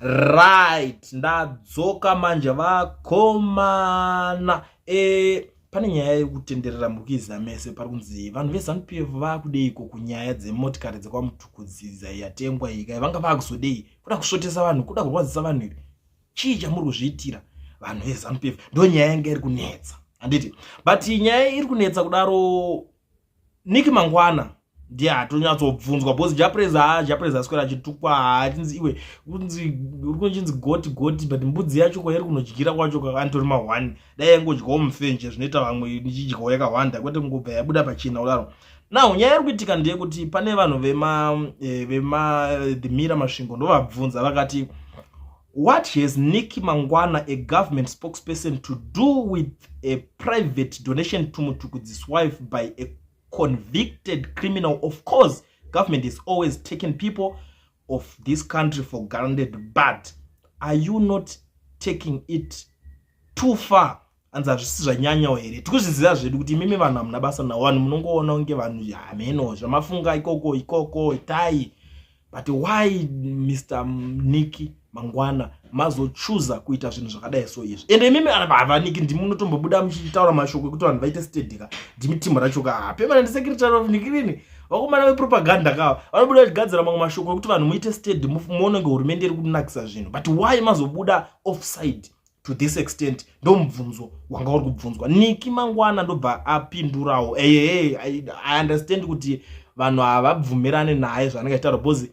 Right, ndadzoka manje vakomana. Pane nyaya yekutenderera mukiza mese parikunzi vanhu veZANU-PF vakudeiko kunyaya dzemotikari dzekwaMutukudziza yatengwa ika vanga vakuzodei kuda kusvotesa vanhu kuda kurwadzisa vanhu iri chii chamuri kuzviitira vanhu veZANU-PF ndo nyaya yanga iri kunetsa handiti but nyaya iri kunetsa kudaro Nick Mangwana ndiye atonyatsobvunzwa because Japreza aswera achitukwa hatinzi iwe kunzi goti but mbudzi yacho kwa iri kunodyira kwacho kakantori ma1 dai yangodyawo mufenje zvinoita vamwe nichidyawo yakawanda kwete ngobva yabuda pachina kudaro. Now nyaya iri kuitika ndeyekuti pane vanhu the Mira Masvingo ndovabvunza vakati what has Nick Mangwana, a government spokesperson, to do with a private donation to Mutukudzi's wife by a convicted criminal? Of course, government is always taking people of this country for granted, but are you not taking it too far? Anza zvanyanya here tikuzviziva zvedu kuti mimi vanhu hamuna basa navanhu munongoona unge vanhu hameno zvamafunga ikoko tai, but why Mr. Nick Mangwana mazochuza kuita zvinhu zvakadai so izvi ende mimi havaniki ndimunotombobuda muchitaura mashoko ekuti vanhu vaite stedika ndimi timu racho permanent secretary of Nikirini vakomana vepropaganda kava vanobuda vachigadzira mamwe mashoko ekuti vanhu muite sted muone nge hurumende iri kunakisa zvinhu, but why mazobuda offside to this extent? Ndo mubvunzo wanga uri kubvunzwa. Nick Mangwana ndobva apindurawo I understand kuti vanhu havabvumirane naye zvaanenge achitaura because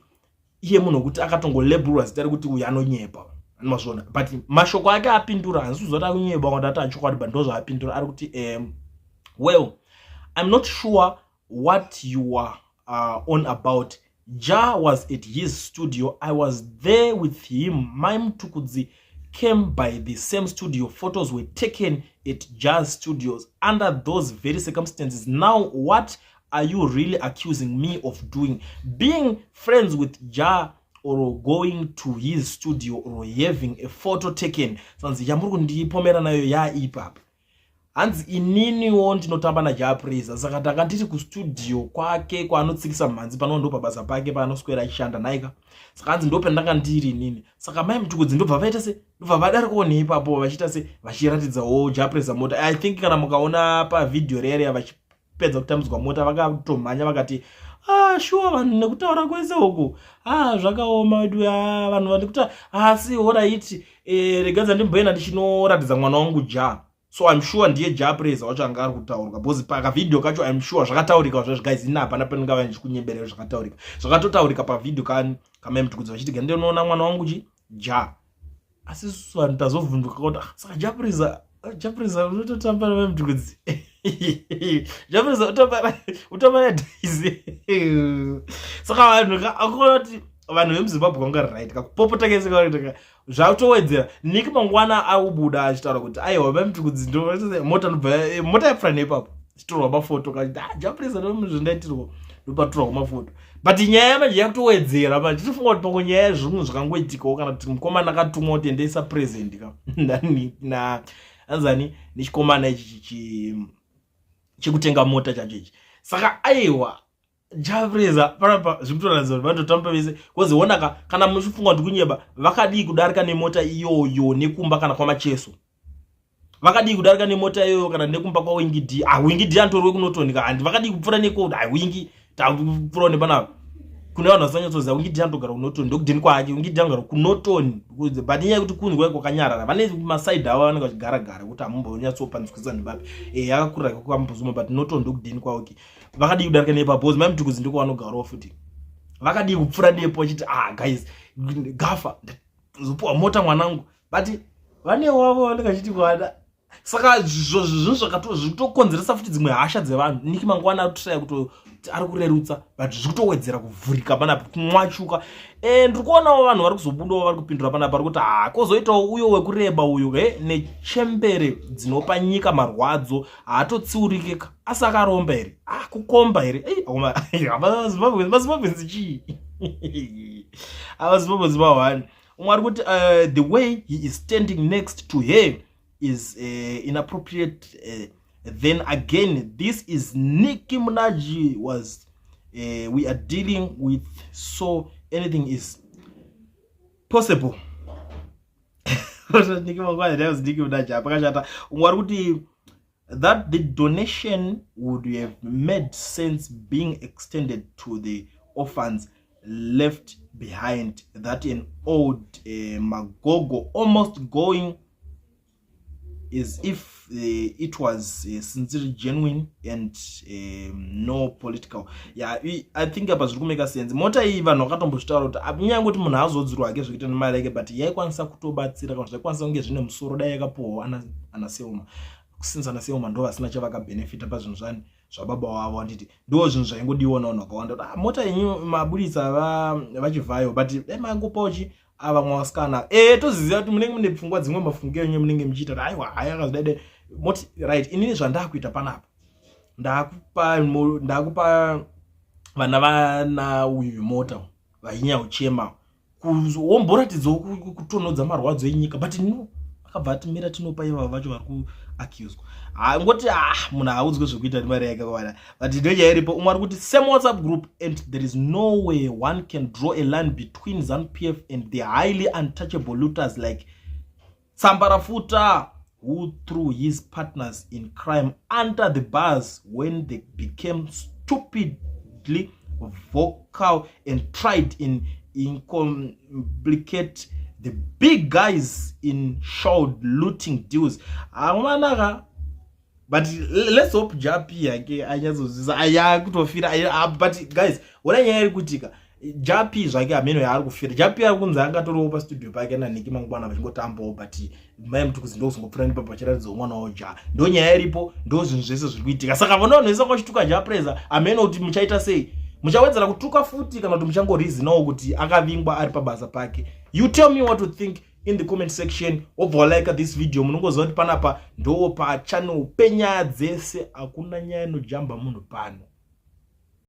iye munhu kuti akatongolabelwa zita rekuti uyu anonyepa mazvona, but mashoko ake apindura hansi kuzoti akunyeba kwandati achokwadi but ndo zvaapindura ari kuti well, I'm not sure what you are on about. Ja was at his studio, I was there with him. My Mutukudzi came by the same studio. Photos were taken at Ja's studios under those very circumstances. Now what are you really accusing me of doing? Being friends with Ja or going to his studio or having a photo taken? Sanzi yamuri kundipomera nayo ya ipapa. Hanzi ininiwo ndinotamba naJapreza saka takandiri kustudio kwake kwaanotsikisa mhanzi pano ndo pabasa pake paanoswera achishanda naika. Saka hanzi ndo pendakandiri inini. Saka mai Mutukudzi ndobva vaita se ndobva vadariko ipapo vachiita se vachiratidzawo Japreza mota. I think kana mukaona pa video rere vachipedza kutambudzwa mota vakatomhanya vakati sure vanhu nekutaura kwese uku zvakaoma wedu vanhu vandikuti asi alright regadza ndimboenda ndichinoratidza mwana wangu Ja. So I'm sure ndiye Japreza wacho anga ari kutaurwa because paka video kacho I'm sure zvakataurika zvazvo guys ina hapana panenge vandichikunyeberera zvakataurika zvakatotaurika pa video kama Mutukudzi vachiti ndinoona mwana wangu Ja. Asi vanhu tazovhunduka kuti saka Japreza unototamba na Mutukudzi Japreza utamba Daisy. Saka vanhu akona kuti vanhu vemuZimbabwe vanga right kakupopota kese kaita zvatowedzera. Nick Mangwana aubuda achitaura kuti aiwa Mutukudzi ndo mota nobva mota yapfura nepapo chitorwa mafoto kuti Japreza ndomuzvindaitirwa ndopatorwa mafoto, but nyaya manje yakutowedzera manje tinofunga kuti pamwe nyaya zvimwe zvakangoitikawo kana kuti mukomana akatumwa kutendesa present na anzani nichikomana ichi chikutenga mota chacho ichi. Saka aiwa Japreza parapa zvikutoratidza kuti vanototamba vese because wonaka kana muchifunga kuti kunyeba vakadii kudarika nemota iyoyo nekumba kana kwamacheso, vakadii kudarika nemota iyoyo kana nekumba kwa Wingi D. Wingi D antorwe kunotonika handi vakadii kupfura neko Wingi tapfura nepana kune vanhu vasanyatsoziva Wingi D antogara kunotoni ndokudheni kwake Wingi D anogara kunotoni but nyaya yekuti kunzwa kwakanyarara vane masaidhi avo vanenge vachigara kuti hamumbonyatsopaniswisa ndipapi akakurira kwambozuma but notoni ndokudheni kwake vakadii kudarika nepa because mai Mutukudzi ndiko vanogarawo futi vakadii kupfura nepo vachiti guys gafa zopuwa mota mwanangu but vane wavo vanenge vachiti kwada. Saka zvinhu zvitokonzeresa futi dzimwe hasha dzevanhu. Nick Mangwana arikutraya kuti ari kurerutsa but zvikutowedzera kuvhurika panapa kumwachuka. Ndiri kuonawo vanhu vari kuzobudawo vari kupindura panapa vari kuti kozoitawo uyo wekureba uyu nechembere dzinopa nyika marwadzo haatotsiurikika asi akaromba here kukomba here mazimbabwenzi chii avazimbabwenzi vahwani umwe ari kuti the way he is standing next to her is inappropriate. Then again, this is Nicki Minaj was we are dealing with, so anything is possible. Niki Mangwana that was Nicki Minaj pakashata ungwari kuti that the donation would have made sense being extended to the orphans left behind, that an old Magogo almost going as if it was sincerely genuine and no political. Yeah, I think apa zviri kumeka sense. Mota iyi vanhu vakatombotaura kuti kunyange kuti munhu azodzurwa ake zvikuita nemari yake, but yaikwanisa kutobatsira kana zvaikwanisa kunge zvine musoro dai yakapuwa ana Selma. Since ana Selma ndo vasina chavaka benefita pazvinhu zvani zvababa wavo, anditi ndo zvinhu zvaingodiwa navanhu vakawanda. Mota yenyu mabudisa vachivhayo, but mangopochi avamwe vasikana toziziva kuti munenge mune pfungwa dzimwe mafungiro enyu munenge muchiita aiwa haya akazidai moti right. Inini zvandakuita panapa ndakupa vana uyu mota vainya uchema kuomboratidzawo kutonodza marwadzo enyika, but no akabva atimira tinopa iva vacho vari kuaccuswa. Ngoti munhu audzwe zvekuita nemari yake kawanda, but ndonya iripo umwe ari kuti same WhatsApp group and there is no way one can draw a line between ZANU-PF and the highly untouchable looters like Sambarafuta, who threw his partners in crime under the bars when they became stupidly vocal and tried in complicate the big guys in showed looting deals. But let's hope Japi yake anyazozisa ayakutofira. But guys, wala nyaya kutika Japi zvake ameno yaari kufira. Japi ari kunza angatoriwo pa studio pake na Nicki Mangwana vachingotambawo, but mai mtukuzi ndo zingopfura pa pachiradzo umwana oja. Ndo nyaya iripo, ndo zvinhu zvese zviri kuitika. Saka vanhu vanozisa kwachituka Japreza ameno kuti muchaita sei? Muchawedzera kutuka futi kana kuti muchangoriziнаwo kuti akavingwa ari pabasa pake? You tell me what to think in the comment section. Obva like this video munongoziva kuti panapa ndo pa channel penyaya dzese, akuna nyaya inojamba munhu pano.